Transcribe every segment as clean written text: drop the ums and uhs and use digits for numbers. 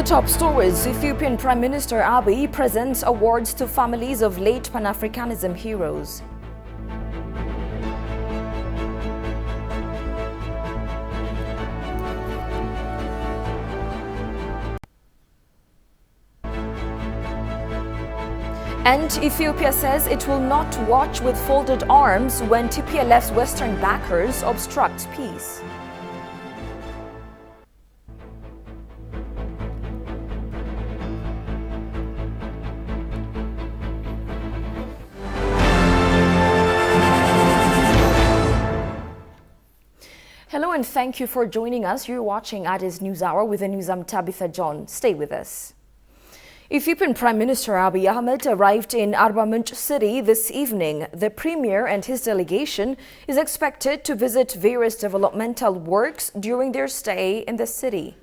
top stories, Ethiopian Prime Minister Abiy presents awards to families of late Pan-Africanism heroes. And Ethiopia says it will not watch with folded arms when TPLF's Western backers obstruct peace. Hello and thank you for joining us. You're watching Addis News Hour with the news. I'm Tabitha John. Stay with us. Ethiopian Prime Minister Abiy Ahmed arrived in Arba Minch city this evening. The Premier and his delegation is expected to visit various developmental works during their stay in the city.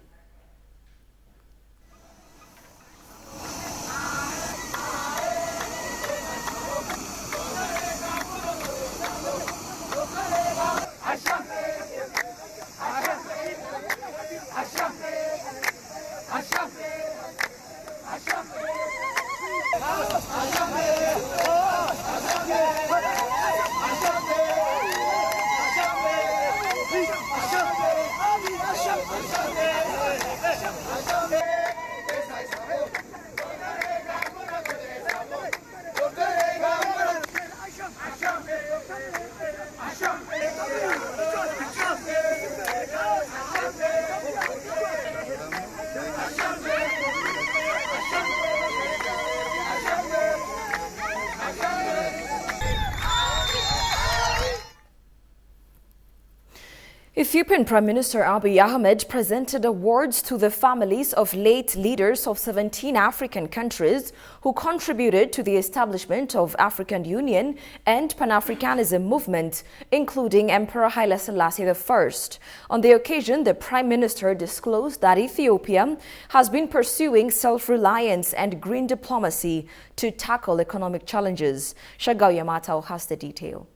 Ethiopian Prime Minister Abiy Ahmed presented awards to the families of late leaders of 17 African countries who contributed to the establishment of African Union and Pan-Africanism movement, including Emperor Haile Selassie I. On the occasion, the Prime Minister disclosed that Ethiopia has been pursuing self-reliance and green diplomacy to tackle economic challenges. Shagao Yamatao has the detail.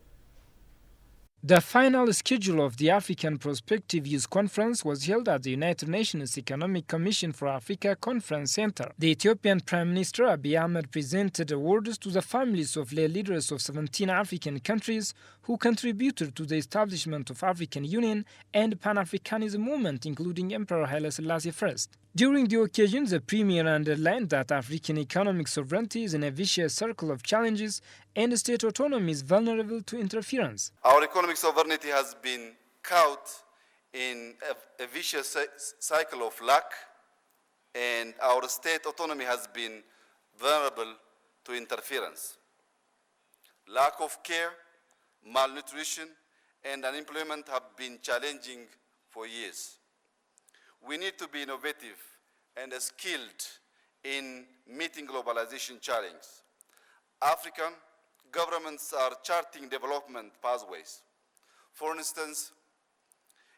The final schedule of the African Prospective Youth Conference was held at the United Nations Economic Commission for Africa Conference Center. The Ethiopian Prime Minister Abiy Ahmed presented awards to the families of lay leaders of 17 African countries who contributed to the establishment of African Union and Pan-Africanism movement, including Emperor Haile Selassie I. During the occasion, the Premier underlined that African economic sovereignty is in a vicious circle of challenges and state autonomy is vulnerable to interference. Our economic sovereignty has been caught in a vicious cycle of lack, and our state autonomy has been vulnerable to interference. Lack of care, malnutrition, and unemployment have been challenging for years. We need to be innovative and skilled in meeting globalization challenges. African governments are charting development pathways. For instance,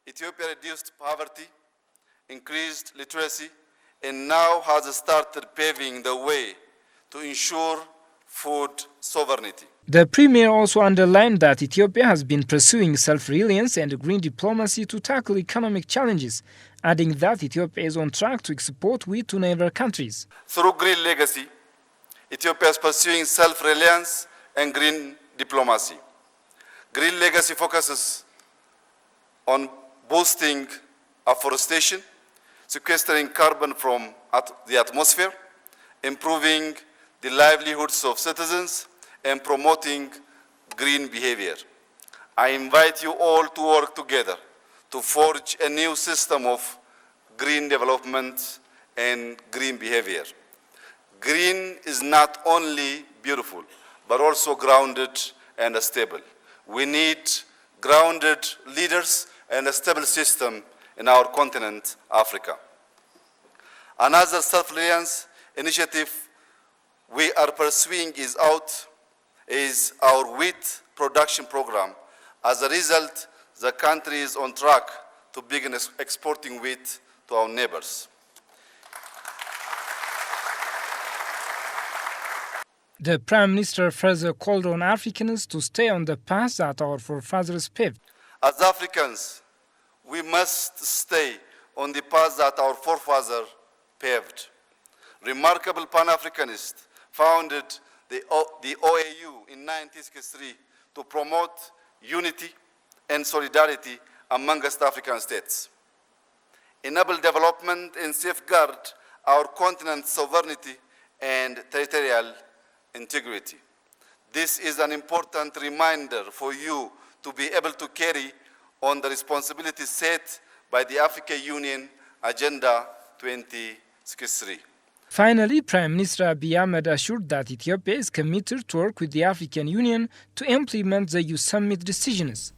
Ethiopia reduced poverty, increased literacy, and now has started paving the way to ensure food sovereignty. The Premier also underlined that Ethiopia has been pursuing self-reliance and green diplomacy to tackle economic challenges, adding that Ethiopia is on track to export wheat to neighbor countries. Through Green Legacy, Ethiopia is pursuing self-reliance and green diplomacy. Green Legacy focuses on boosting afforestation, sequestering carbon from the atmosphere, improving the livelihoods of citizens, and promoting green behavior. I invite you all to work together to forge a new system of green development and green behavior. Green is not only beautiful, but also grounded and stable. We need grounded leaders and a stable system in our continent, Africa. Another self-reliance initiative we are pursuing is our wheat production program. As a result, the country is on track to begin exporting wheat to our neighbors. The Prime Minister further called on Africans to stay on the path that our forefathers paved. As Africans, we must stay on the path that our forefathers paved. Remarkable Pan-Africanists founded the OAU in 1963 to promote unity and solidarity among West African states, enable development and safeguard our continent's sovereignty and territorial integrity. This is an important reminder for you to be able to carry on the responsibilities set by the African Union Agenda 2063. Finally, Prime Minister Abiy Ahmed assured that Ethiopia is committed to work with the African Union to implement the Youth Summit decisions.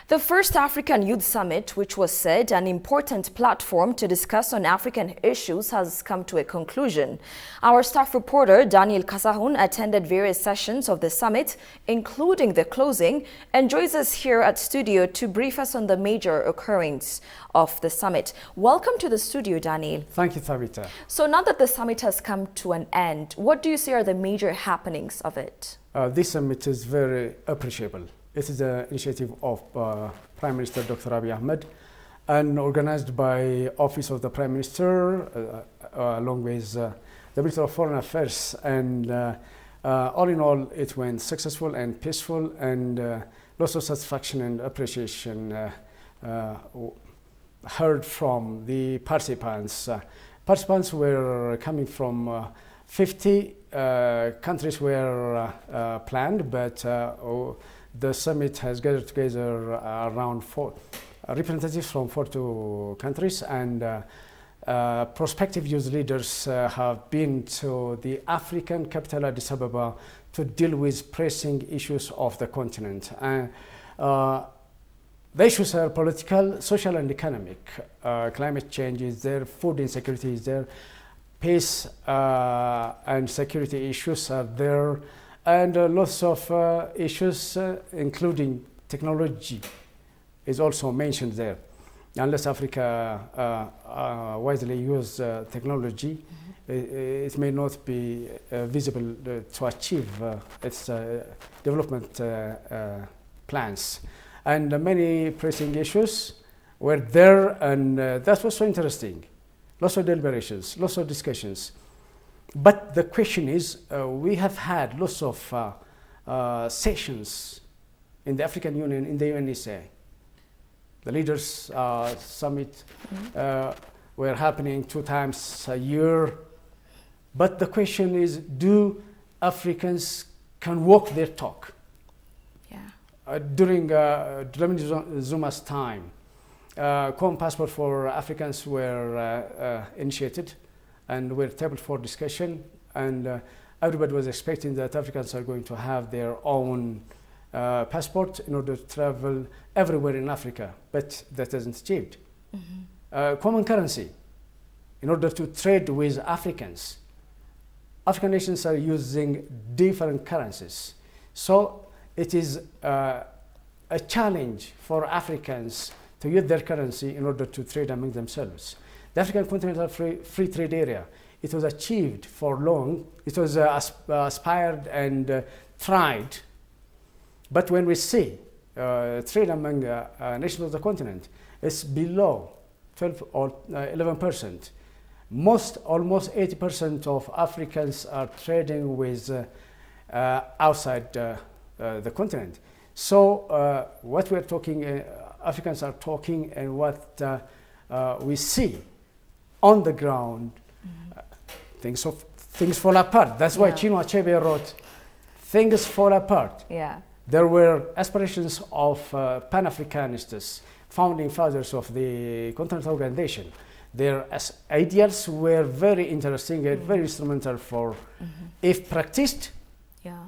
The first African Youth Summit, which was said an important platform to discuss on African issues, has come to a conclusion. Our staff reporter Daniel Kasahun attended various sessions of the summit, including the closing, and joins us here at studio to brief us on the major occurrence of the summit. Welcome to the studio, Daniel. Thank you, Thabita. So now that the summit has come to an end, what do you see are the major happenings of it? This summit is very appreciable. It is an initiative of Prime Minister Dr. Abiy Ahmed and organized by Office of the Prime Minister along with the Minister of Foreign Affairs. And all in all, it went successful and peaceful, and lots of satisfaction and appreciation heard from the participants. Participants were coming from 50 countries were planned, but the summit has gathered together around representatives from 42 countries, and prospective youth leaders have been to the African capital Addis Ababa to deal with pressing issues of the continent. The issues are political, social and economic. Climate change is there, food insecurity is there, peace and security issues are there, and lots of issues, including technology, is also mentioned there. Unless Africa widely use technology, it may not be visible to achieve its development plans. And many pressing issues were there, and that was so interesting. Lots of deliberations, lots of discussions. But the question is, we have had lots of sessions in the African Union, in the UNESA. The leaders summit were happening 2 times a year. But the question is, do Africans can walk their talk? Yeah. During Dlamini Zuma's time, common passport for Africans were initiated and were tabled for discussion, and everybody was expecting that Africans are going to have their own passport in order to travel everywhere in Africa, but that isn't achieved. Common currency, in order to trade with Africans. African nations are using different currencies. So it is a challenge for Africans to use their currency in order to trade among themselves. The African continental free trade area, it was achieved for long. It was aspired and tried. But when we see trade among nations of the continent, it's below 12 or 11%. Almost 80% of Africans are trading with outside the continent. So what we're talking, Africans are talking, and what we see on the ground, things fall apart. That's why Chinua Achebe wrote, "Things fall apart." Yeah. There were aspirations of Pan-Africanists, founding fathers of the Continental Organization. Their ideals were very interesting and very instrumental for, if practiced,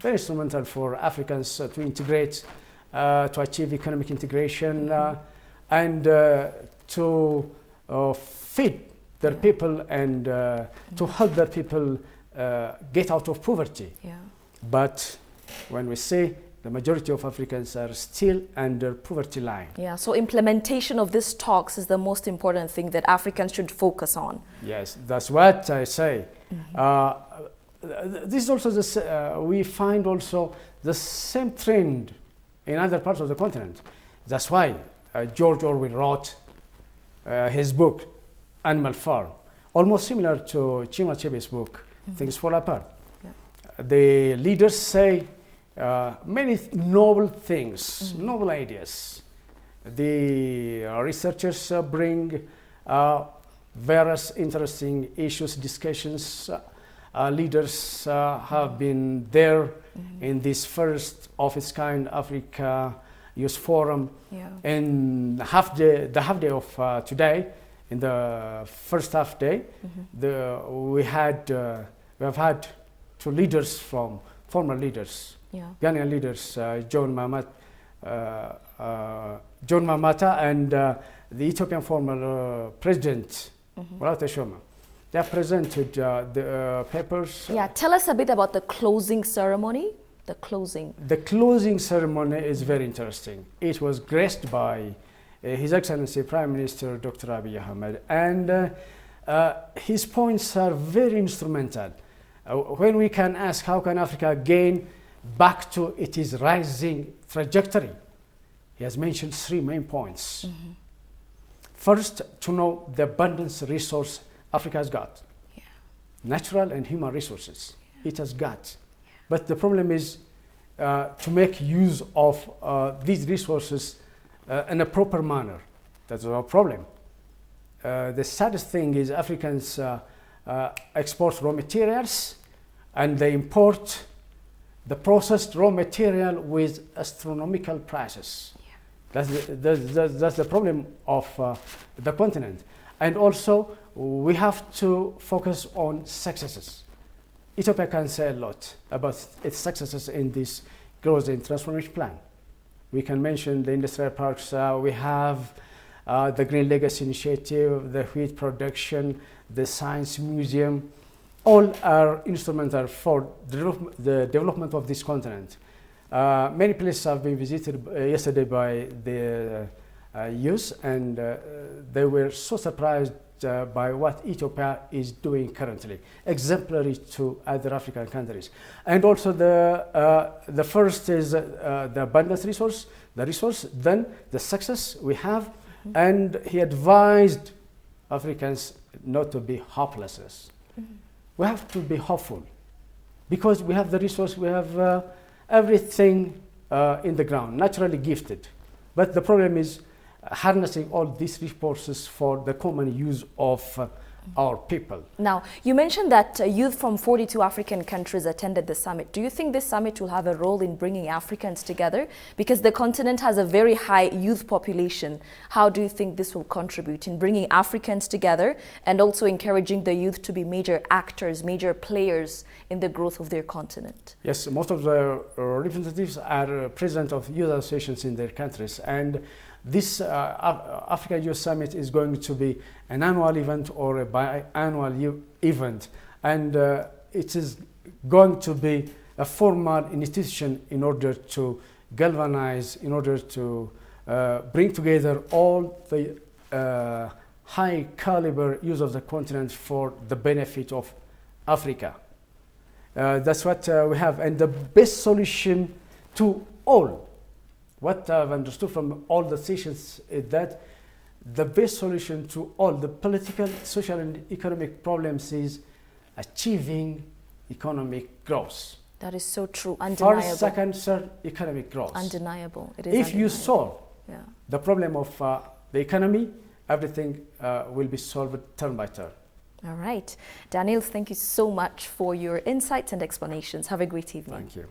very instrumental for Africans to integrate, to achieve economic integration, and to feed their people and to help their people get out of poverty. Yeah. But when we say the majority of Africans are still under poverty line. Yeah, so implementation of these talks is the most important thing that Africans should focus on. Yes, that's what I say. This is also we find also the same trend in other parts of the continent. That's why George Orwell wrote his book, animal farm, almost similar to Chinua Achebe's book, Things Fall Apart. Yeah. The leaders say many noble things, noble ideas. The researchers bring various interesting issues, discussions. Leaders have been there in this first of its kind Africa Youth Forum. Yeah. And the half day of today, in the first half day, we have had two leaders from former leaders, Ghanaian leaders, John Mamata and the Ethiopian former president, Mulatu Teshome. They have presented the papers. Yeah, tell us a bit about the closing ceremony. The closing ceremony is very interesting. It was graced by His Excellency Prime Minister Dr. Abiy Ahmed, and his points are very instrumental. When we can ask how can Africa gain back to its rising trajectory, he has mentioned three main points. First, to know the abundance resource Africa has got. Natural and human resources, it has got. But the problem is to make use of these resources in a proper manner. That's our problem. The saddest thing is Africans export raw materials and they import the processed raw material with astronomical prices. That's the problem of the continent. And also, we have to focus on successes. Ethiopia can say a lot about its successes in this growth and transformation plan. We can mention the industrial parks. We have the Green Legacy Initiative, the wheat production, the Science Museum. All are instrumental for the development of this continent. Many places have been visited yesterday by the youth, and they were so surprised by what Ethiopia is doing currently, exemplary to other African countries. And also the first is the abundant resource, then the success we have, and he advised Africans not to be hopeless. We have to be hopeful because we have the resource, we have everything in the ground, naturally gifted. But the problem is harnessing all these resources for the common use of our people. Now, you mentioned that youth from 42 African countries attended the summit. Do you think this summit will have a role in bringing Africans together? Because the continent has a very high youth population. How do you think this will contribute in bringing Africans together and also encouraging the youth to be major actors, major players in the growth of their continent? Yes, most of the representatives are president of youth associations in their countries, and this Africa Youth Summit is going to be an annual event or a biannual event, and it is going to be a formal institution in order to galvanize, in order to bring together all the high caliber use of the continent for the benefit of Africa. That's what we have, and the best solution to all. What I've understood from all the sessions is that the best solution to all the political, social, and economic problems is achieving economic growth. That is so true, undeniable. First, second, third, economic growth. Undeniable. It is if undeniable. you solve the problem of the economy, everything will be solved turn by turn. All right. Daniel, thank you so much for your insights and explanations. Have a great evening. Thank you.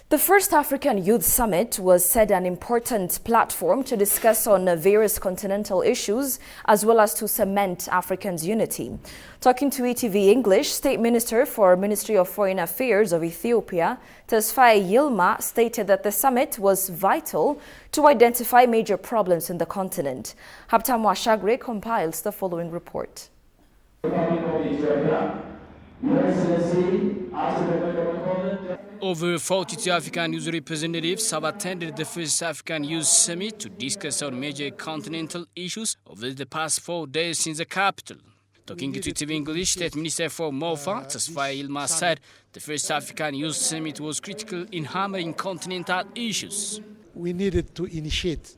The first African Youth Summit was said an important platform to discuss on various continental issues as well as to cement Africans' unity. Talking to ETV English, State Minister for Ministry of Foreign Affairs of Ethiopia, Tesfaye Yilma, stated that the summit was vital to identify major problems in the continent. Habtam Washagre compiles the following report. Over 42 African youth representatives have attended the first African Youth Summit to discuss on major continental issues over the past 4 days in the capital. Talking to TV English, State Minister for MOFA, Tesfaye Yilma, said the first African Youth Summit was critical in hammering continental issues. We needed to initiate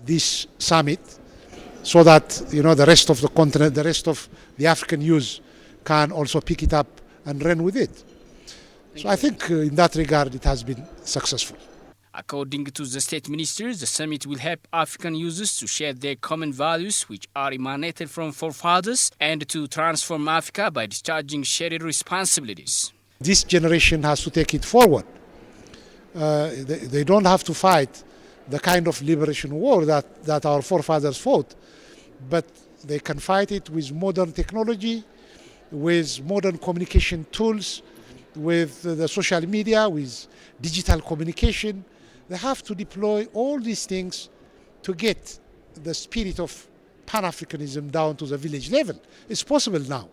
this summit, so that the rest of the continent, the rest of the African youth can also pick it up and run with it. So I think in that regard it has been successful. According to the state ministers, the summit will help African users to share their common values, which are emanated from forefathers, and to transform Africa by discharging shared responsibilities. This generation has to take it forward. They don't have to fight the kind of liberation war that our forefathers fought, but they can fight it with modern technology, with modern communication tools, with the social media, with digital communication. They have to deploy all these things to get the spirit of Pan-Africanism down to the village level. It's possible now.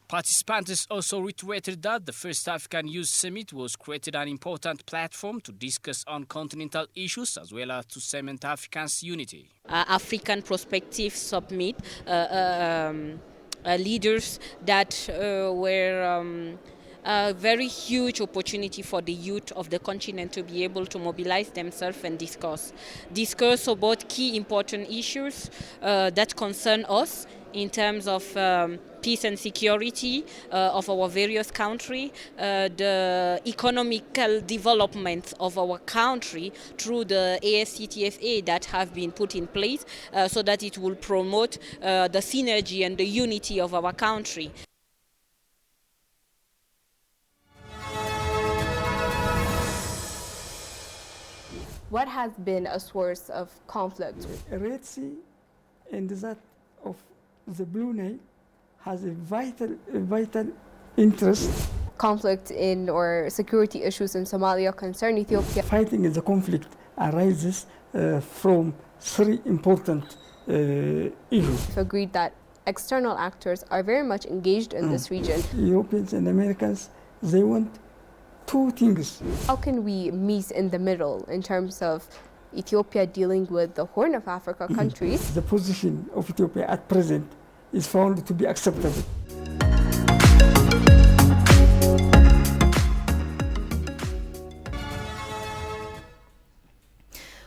Participants also reiterated that the first African Youth Summit was created an important platform to discuss on continental issues as well as to cement Africans' unity. African Prospective Summit leaders that were a very huge opportunity for the youth of the continent to be able to mobilize themselves and discuss about key important issues that concern us in terms of peace and security of our various countries, the economical development of our country through the ASCTFA that have been put in place so that it will promote the synergy and the unity of our country. What has been a source of conflict? Red Sea and that of the Blue Nile has a vital interest. Conflict in or security issues in Somalia concern Ethiopia. Fighting in the conflict arises from three important issues. Agreed that external actors are very much engaged in this region. Europeans and Americans, they want two things. How can we meet in the middle in terms of Ethiopia dealing with the Horn of Africa countries? The position of Ethiopia at present is found to be acceptable.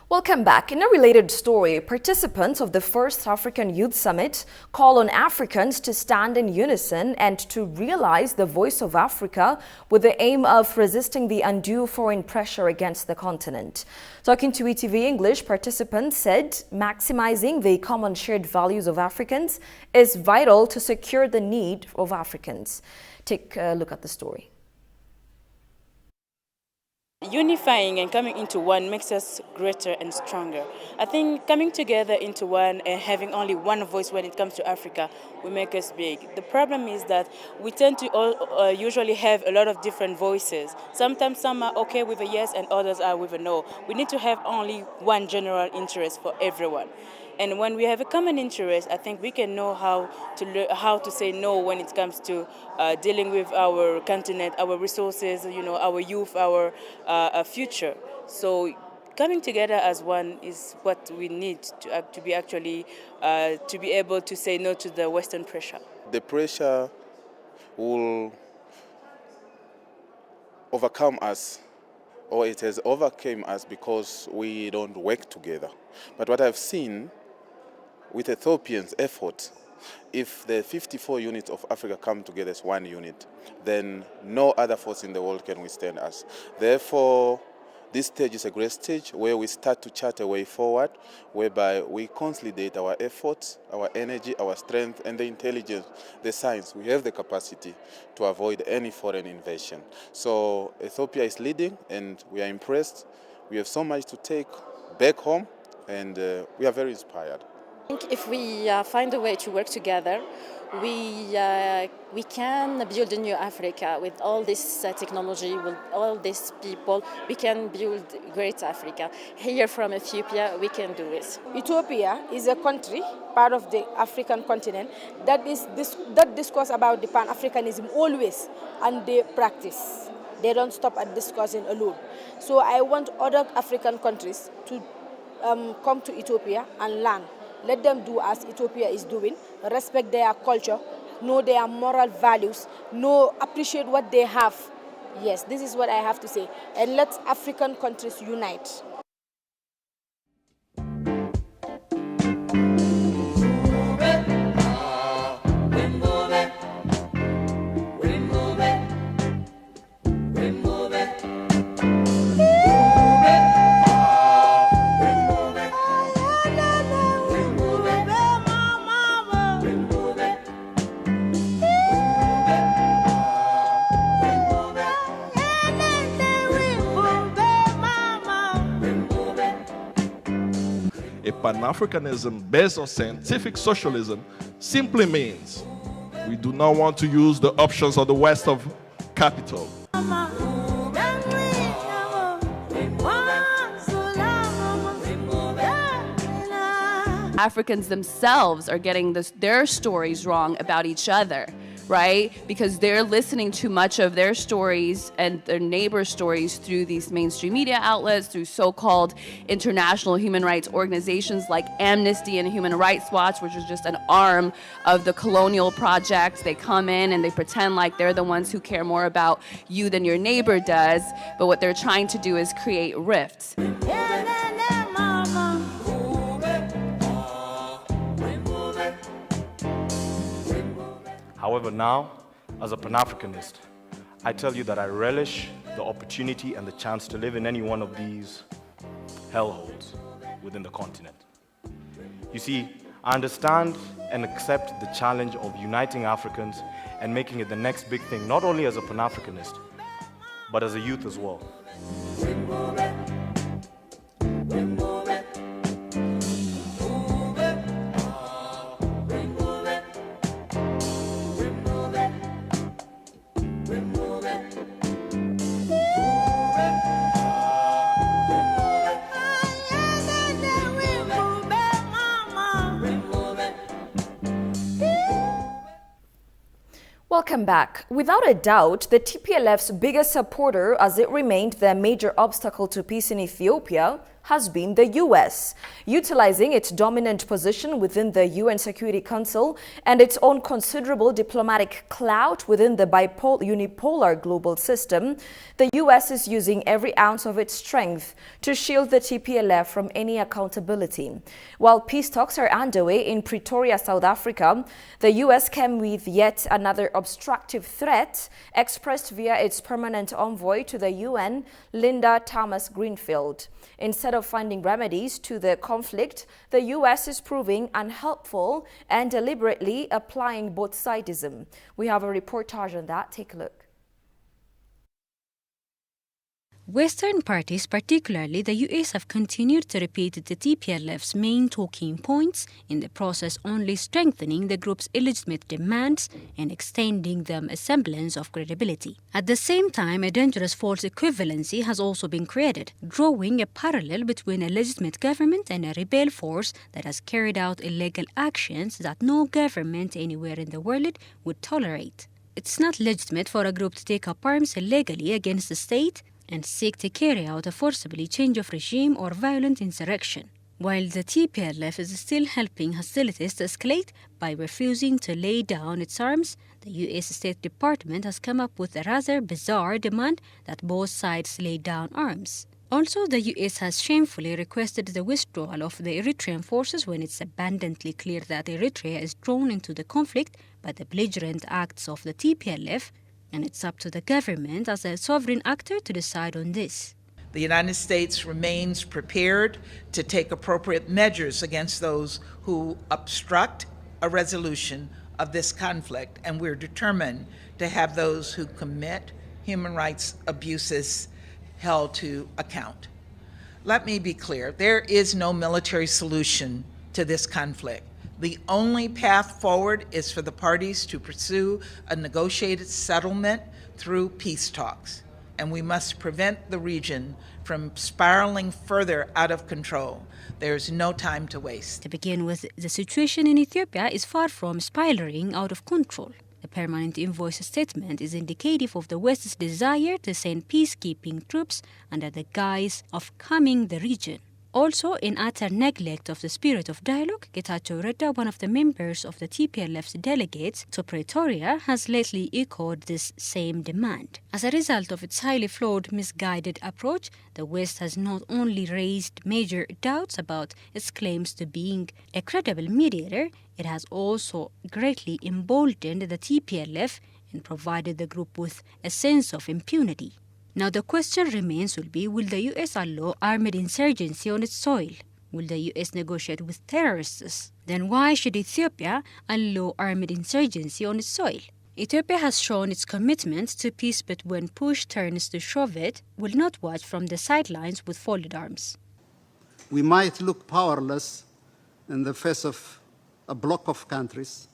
Welcome back. In a related story, participants of the first African Youth Summit call on Africans to stand in unison and to realize the voice of Africa with the aim of resisting the undue foreign pressure against the continent. Talking to ETV English, participants said maximizing the common shared values of Africans is vital to secure the need of Africans. Take a look at the story. Unifying and coming into one makes us greater and stronger. I think coming together into one and having only one voice when it comes to Africa will make us big. The problem is that we tend to usually have a lot of different voices. Sometimes some are okay with a yes and others are with a no. We need to have only one general interest for everyone. And when we have a common interest, I think we can know how to say no when it comes to dealing with our continent, our resources, our youth, our future. So coming together as one is what we need to be able to say no to the Western pressure. The pressure will overcome us, or it has overcome us because we don't work together. But what I've seen with Ethiopians' effort, if the 54 units of Africa come together as one unit, then no other force in the world can withstand us. Therefore, this stage is a great stage where we start to chart a way forward, whereby we consolidate our efforts, our energy, our strength, and the intelligence, the science. We have the capacity to avoid any foreign invasion. So Ethiopia is leading, and we are impressed. We have so much to take back home, and we are very inspired. I think if we find a way to work together, we can build a new Africa with all this technology, with all these people. We can build great Africa. Here from Ethiopia, we can do it. Ethiopia is a country, part of the African continent, that discuss about the Pan-Africanism always, and they practice. They don't stop at discussing alone. So I want other African countries to come to Ethiopia and learn. Let them do as Ethiopia is doing, respect their culture, know their moral values, appreciate what they have. Yes, this is what I have to say. And let African countries unite. A Pan-Africanism based on scientific socialism simply means we do not want to use the options of the West of capital. Africans themselves are getting their stories wrong about each other, right? Because they're listening too much of their stories and their neighbors' stories through these mainstream media outlets, through so-called international human rights organizations like Amnesty and Human Rights Watch, which is just an arm of the colonial project. They come in and they pretend like they're the ones who care more about you than your neighbor does, but what they're trying to do is create rifts. However, now, as a Pan-Africanist, I tell you that I relish the opportunity and the chance to live in any one of these hellholes within the continent. You see, I understand and accept the challenge of uniting Africans and making it the next big thing, not only as a Pan-Africanist, but as a youth as well. Welcome back. Without a doubt, the TPLF's biggest supporter, as it remained their major obstacle to peace in Ethiopia, has been the U.S., utilizing its dominant position within the UN Security Council and its own considerable diplomatic clout within the unipolar global system. The U.S. is using every ounce of its strength to shield the TPLF from any accountability. While peace talks are underway in Pretoria, South Africa, the U.S. came with yet another obstructive threat expressed via its permanent envoy to the UN, Linda Thomas-Greenfield. Instead of finding remedies to the conflict, the U.S. is proving unhelpful and deliberately applying both-sidism. We have a reportage on that. Take a look. Western parties, particularly the US, have continued to repeat the TPLF's main talking points, in the process only strengthening the group's illegitimate demands and extending them a semblance of credibility. At the same time, a dangerous false equivalency has also been created, drawing a parallel between a legitimate government and a rebel force that has carried out illegal actions that no government anywhere in the world would tolerate. It's not legitimate for a group to take up arms illegally against the state and seek to carry out a forcibly change of regime or violent insurrection, while the TPLF is still helping hostilities to escalate by refusing to lay down its arms. The U.S. State Department has come up with a rather bizarre demand that both sides lay down arms. Also, the U.S. has shamefully requested the withdrawal of the Eritrean forces when it's abundantly clear that Eritrea is drawn into the conflict by the belligerent acts of the TPLF, and it's up to the government as a sovereign actor to decide on this. The United States remains prepared to take appropriate measures against those who obstruct a resolution of this conflict, and we're determined to have those who commit human rights abuses held to account. Let me be clear, there is no military solution to this conflict. The only path forward is for the parties to pursue a negotiated settlement through peace talks, and we must prevent the region from spiraling further out of control. There's no time to waste. To begin with, the situation in Ethiopia is far from spiraling out of control. The permanent envoy's statement is indicative of the West's desire to send peacekeeping troops under the guise of calming the region. Also, in utter neglect of the spirit of dialogue, Getachew Reda, one of the members of the TPLF's delegates to Pretoria, has lately echoed this same demand. As a result of its highly flawed, misguided approach, the West has not only raised major doubts about its claims to being a credible mediator, it has also greatly emboldened the TPLF and provided the group with a sense of impunity. Now the question remains will the U.S. allow armed insurgency on its soil? Will the U.S. negotiate with terrorists? Then why should Ethiopia allow armed insurgency on its soil? Ethiopia has shown its commitment to peace, but when push turns to shove it, will not watch from the sidelines with folded arms. we might look powerless in the face of a block of countries,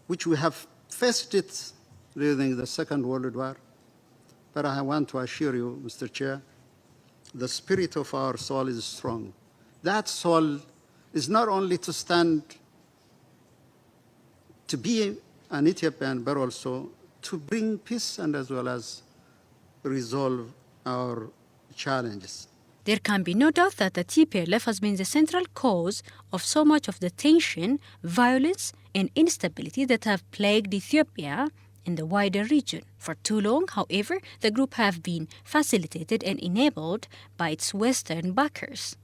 which we have faced it during the Second World War. But I want to assure you, Mr. Chair, the spirit of our soul is strong. That soul is not only to stand, to be an Ethiopian, but also to bring peace and as well as resolve our challenges. There can be no doubt that the TPLF has been the central cause of so much of the tension, violence, and instability that have plagued Ethiopia and the wider region. For too long, however, the group have been facilitated and enabled by its Western backers.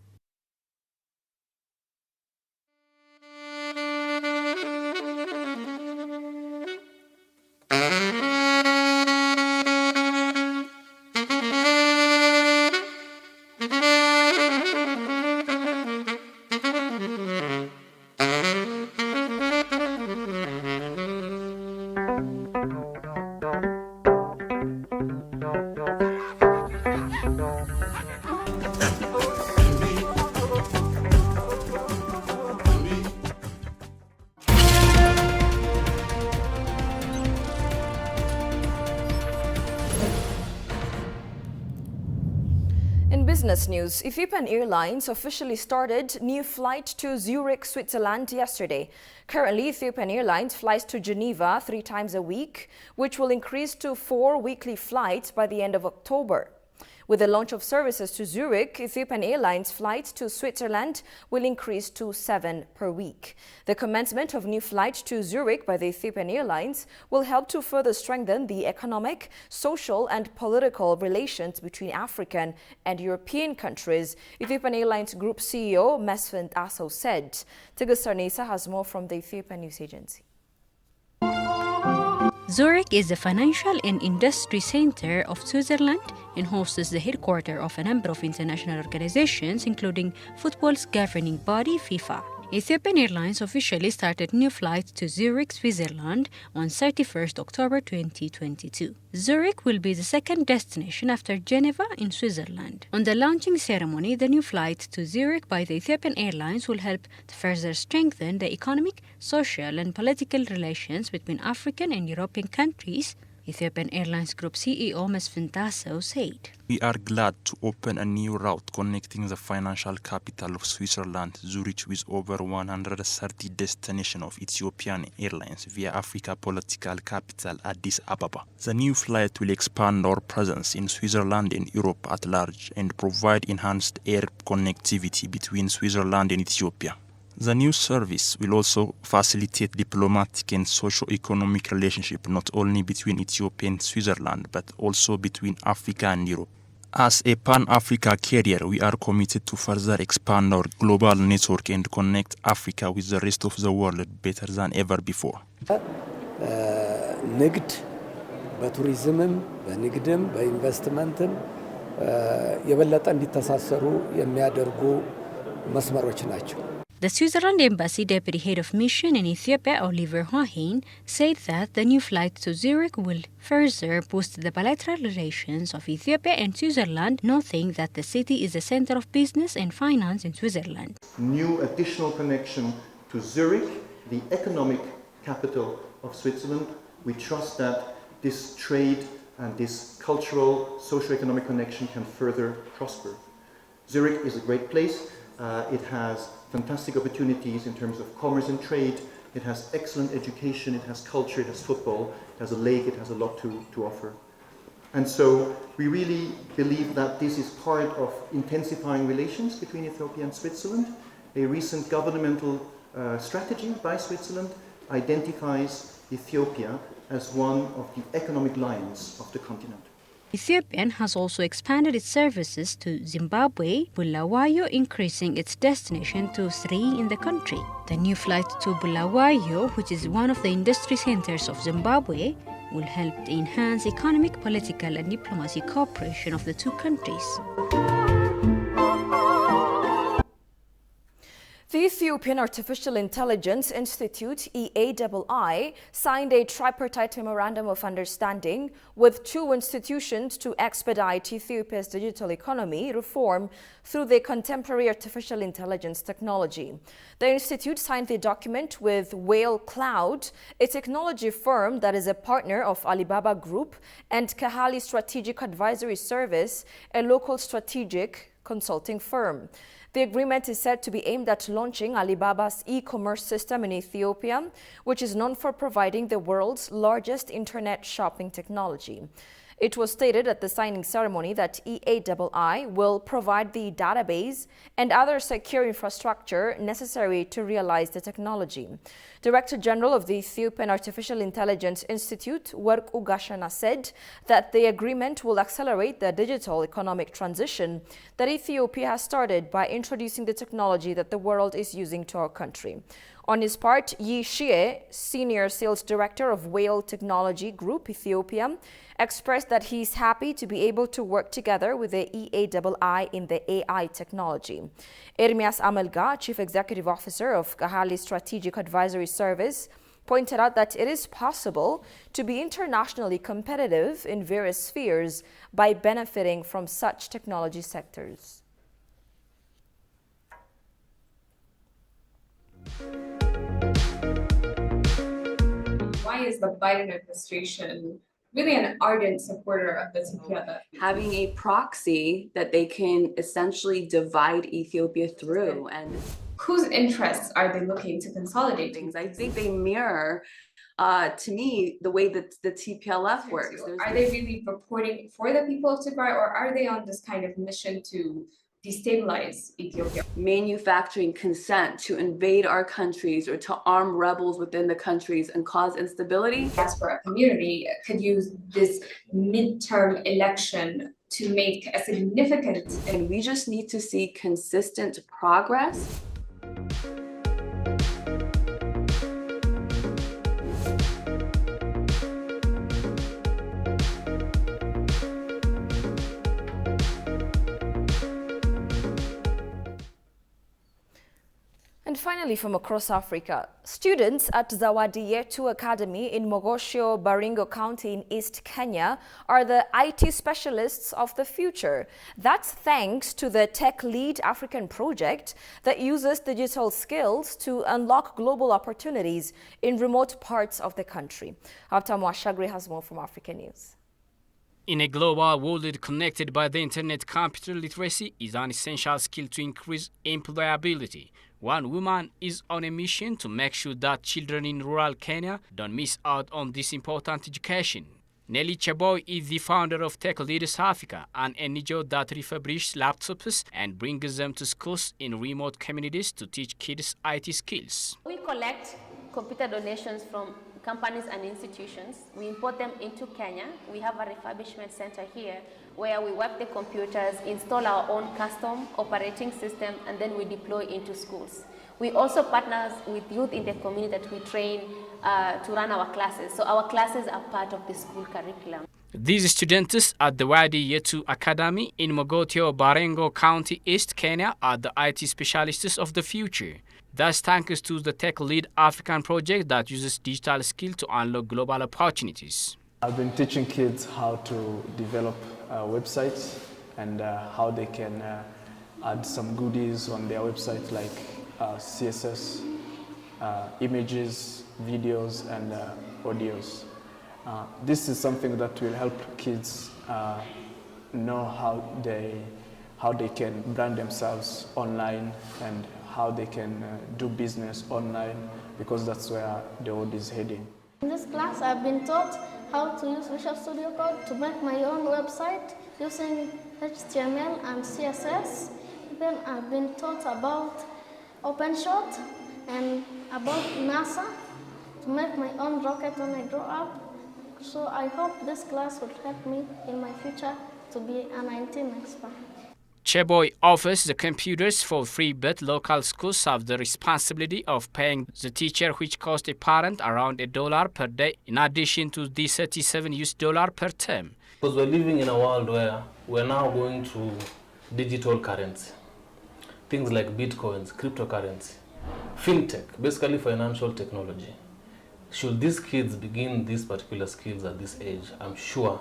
In business news, Ethiopian Airlines officially started new flight to Zurich, Switzerland yesterday. Currently, Ethiopian Airlines flies to Geneva 3 times a week, which will increase to 4 weekly flights by the end of October. With the launch of services to Zurich, Ethiopian Airlines flights to Switzerland will increase to 7 per week. The commencement of new flights to Zurich by the Ethiopian Airlines will help to further strengthen the economic, social and political relations between African and European countries, Ethiopian Airlines Group CEO Mesfin Asso said. Tigist Sarnesa has more from the Ethiopian News Agency. Zurich is the financial and industry center of Switzerland and hosts the headquarters of a number of international organizations, including football's governing body, FIFA. Ethiopian Airlines officially started new flights to Zurich, Switzerland on 31st October 2022. Zurich will be the second destination after Geneva in Switzerland. On the launching ceremony, the new flight to Zurich by the Ethiopian Airlines will help to further strengthen the economic, social and political relations between African and European countries, Ethiopian Airlines Group CEO Mesfin Asso said. We are glad to open a new route connecting the financial capital of Switzerland, Zurich, with over 130 destinations of Ethiopian Airlines via Africa political capital Addis Ababa. The new flight will expand our presence in Switzerland and Europe at large and provide enhanced air connectivity between Switzerland and Ethiopia. The new service will also facilitate diplomatic and socio-economic relationship not only between Ethiopia and Switzerland but also between Africa and Europe. As a Pan-Africa carrier, we are committed to further expand our global network and connect Africa with the rest of the world better than ever before. ንግድ በቱሪዝምም በንግድም በኢንቨስትመንትም የበለጠ እንዲተሳሰሩ የሚያደርጉ መስመሮች ናቸው። The Switzerland Embassy Deputy Head of Mission in Ethiopia, Oliver Hohen, said that the new flight to Zurich will further boost the bilateral relations of Ethiopia and Switzerland, noting that the city is the center of business and finance in Switzerland. New additional connection to Zurich, the economic capital of Switzerland. We trust that this trade and this cultural, socio-economic connection can further prosper. Zurich is a great place. It has fantastic opportunities in terms of commerce and trade. It has excellent education, it has culture, it has football, it has a lake, it has a lot to offer. And so we really believe that this is part of intensifying relations between Ethiopia and Switzerland. A recent governmental strategy by Switzerland identifies Ethiopia as one of the economic lions of the continent. Ethiopia has also expanded its services to Zimbabwe, Bulawayo, increasing its destination to 3 in the country. The new flight to Bulawayo, which is one of the industry centers of Zimbabwe, will help enhance economic, political and diplomatic cooperation of the two countries. The Ethiopian Artificial Intelligence Institute, EAII, signed a tripartite memorandum of understanding with two institutions to expedite Ethiopia's digital economy reform through the contemporary artificial intelligence technology. The institute signed the document with Whale Cloud, a technology firm that is a partner of Alibaba Group, and Kahali Strategic Advisory Service, a local strategic consulting firm. The agreement is said to be aimed at launching Alibaba's e-commerce system in Ethiopia, which is known for providing the world's largest internet shopping technology. It was stated at the signing ceremony that EAII will provide the database and other secure infrastructure necessary to realize the technology. Director General of the Ethiopian Artificial Intelligence Institute, Werku Gashana, said that the agreement will accelerate the digital economic transition that Ethiopia has started by introducing the technology that the world is using to our country. On his part, Yi Shie, Senior Sales Director of Whale Technology Group Ethiopia, expressed that he is happy to be able to work together with the EAII in the AI technology. Ermias Amelga, Chief Executive Officer of Kahali Strategic Advisory Service, pointed out that it is possible to be internationally competitive in various spheres by benefiting from such technology sectors. Why is the Biden administration really an ardent supporter of the TPLF? Having a proxy that they can essentially divide Ethiopia through. And whose interests are they looking to consolidate? Things I think they mirror, to me, the way that the TPLF works. Are they really reporting for the people of Tigray, or are they on this kind of mission to destabilize Ethiopia? Manufacturing consent to invade our countries or to arm rebels within the countries and cause instability. Diaspora community could use this midterm election to make a significant. And we just need to see consistent progress. And finally, from across Africa, students at Zawadi Yetu Academy in Mogosho, Baringo County in East Kenya are the IT specialists of the future. That's thanks to the Tech Lead African project that uses digital skills to unlock global opportunities in remote parts of the country. Haftamu Ashagri has more from African News. In a global world connected by the internet, computer literacy is an essential skill to increase employability. One woman is on a mission to make sure that children in rural Kenya don't miss out on this important education. Nelly Cheboy is the founder of Tech Leaders Africa, an NGO that refurbishes laptops and brings them to schools in remote communities to teach kids IT skills. We collect computer donations from companies and institutions. We import them into Kenya. We have a refurbishment center here where we wipe the computers, install our own custom operating system, and then we deploy into schools. We also partner with youth in the community that we train to run our classes. So our classes are part of the school curriculum. These students at the Wadi Yetu Academy in Mogotio, Baringo County, East Kenya are the IT specialists of the future. That's thanks to the Tech Lead African project that uses digital skill to unlock global opportunities. I've been teaching kids how to develop websites and how they can add some goodies on their website like CSS, images, videos, and audios. This is something that will help kids know how they can brand themselves online and how they can do business online, because that's where the world is heading. In this class, I've been taught how to use Visual Studio Code to make my own website using HTML and CSS. Then I've been taught about OpenShot and about NASA to make my own rocket when I grow up. So I hope this class will help me in my future to be an IT expert. Cheboy offers the computers for free, but local schools have the responsibility of paying the teacher, which costs a parent around $1 per day, in addition to the $37 per term. Because we're living in a world where we're now going to digital currency. Things like bitcoins, cryptocurrency. fintech, basically financial technology. Should these kids begin these particular skills at this age, I'm sure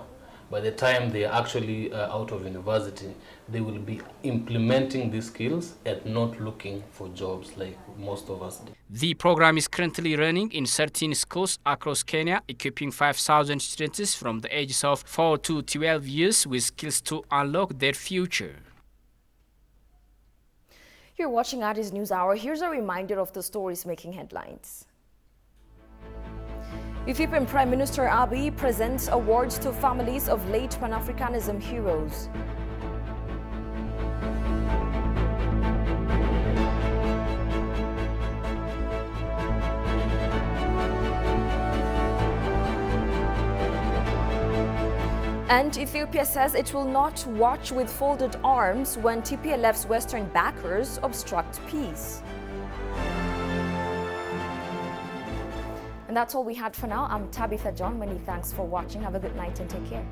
by the time they are actually out of university, they will be implementing these skills and not looking for jobs like most of us do. The program is currently running in 13 schools across Kenya, equipping 5,000 students from the ages of 4 to 12 years with skills to unlock their future. You're watching Addis News Hour. Here's a reminder of the stories making headlines. Ethiopian Prime Minister Abiy presents awards to families of late Pan-Africanism heroes. And Ethiopia says it will not watch with folded arms when TPLF's Western backers obstruct peace. And that's all we had for now. I'm Tabitha John. Many thanks for watching. Have a good night and take care.